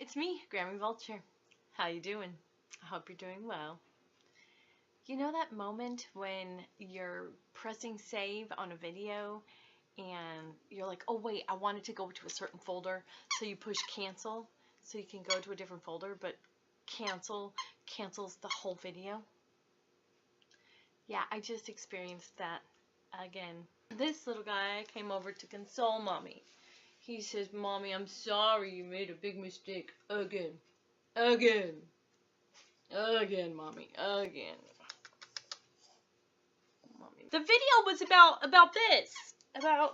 it's me, Grammy Vulture. How you doing? I hope you're doing well. You know that moment when you're pressing save on a video and you're like, oh wait, I wanted to go to a certain folder, so you push cancel so you can go to a different folder, but cancels the whole video? Yeah, I just experienced that again. This little guy came over to console Mommy. He says, Mommy, I'm sorry you made a big mistake again. Again, Mommy, again. Mommy. The video was about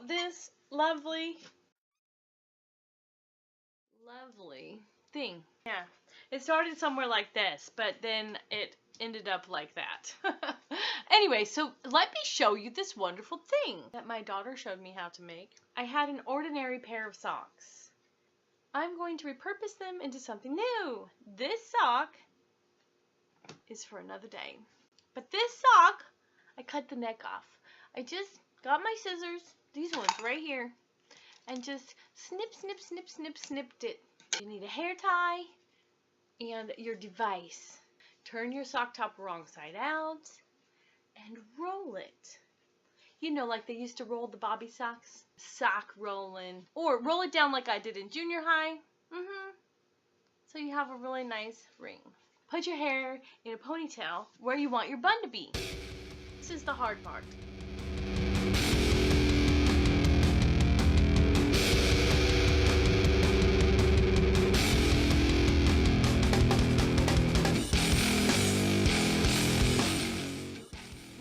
this lovely thing. Yeah, it started somewhere like this, but then it ended up like that. Anyway, so let me show you this wonderful thing that my daughter showed me how to make. I had an ordinary pair of socks. I'm going to repurpose them into something new. This sock is for another day. But this sock, I cut the neck off. I just got my scissors, these ones right here, and just snipped it. You need a hair tie and your device. Turn your sock top wrong side out and roll it. You know, like they used to roll the bobby socks. Sock rolling. Or roll it down like I did in junior high. So you have a really nice ring. Put your hair in a ponytail where you want your bun to be. This is the hard part.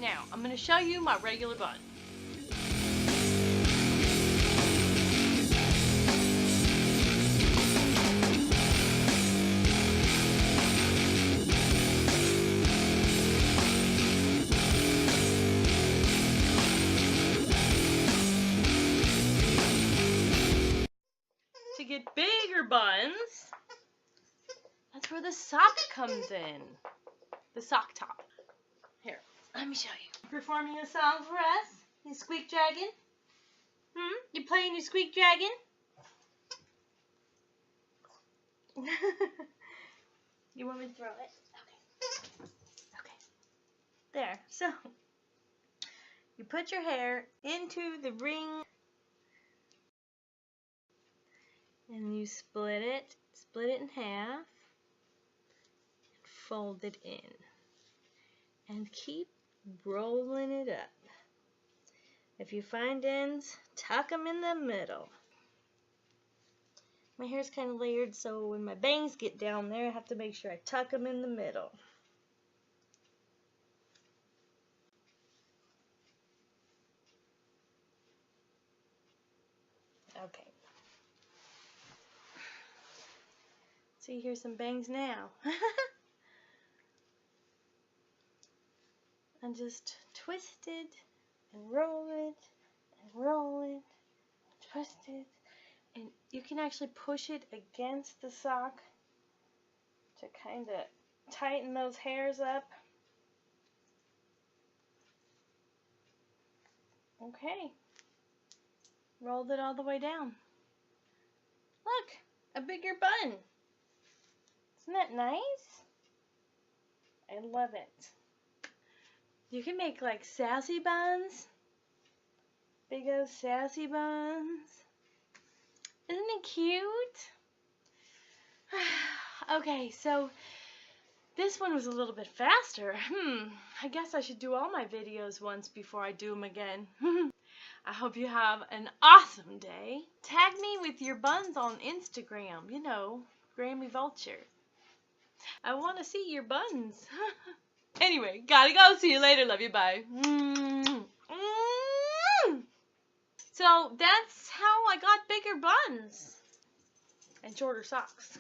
Now, I'm going to show you my regular bun. To get bigger buns, that's where the sock comes in. The sock top. Here, let me show you. Performing a song for us? You squeak dragon? You playing your squeak dragon? You want me to throw it? Okay. There. So, you put your hair into the ring and you split it in half, and fold it in, and keep rolling it up. If you find ends, tuck them in the middle. My hair's kind of layered, so when my bangs get down there, I have to make sure I tuck them in the middle. Okay. See, here's some bangs now. And just twist it and roll it and roll it and twist it. And you can actually push it against the sock to kind of tighten those hairs up. Okay. Rolled it all the way down. Look, a bigger bun. Isn't that nice? I love it. You can make like sassy buns. Big old sassy buns. Isn't it cute? Okay, so this one was a little bit faster. I guess I should do all my videos once before I do them again. I hope you have an awesome day. Tag me with your buns on Instagram. You know, Grammy Vulture. I want to see your buns. Anyway, gotta go. See you later. Love you. Bye. So that's how I got bigger buns and shorter socks.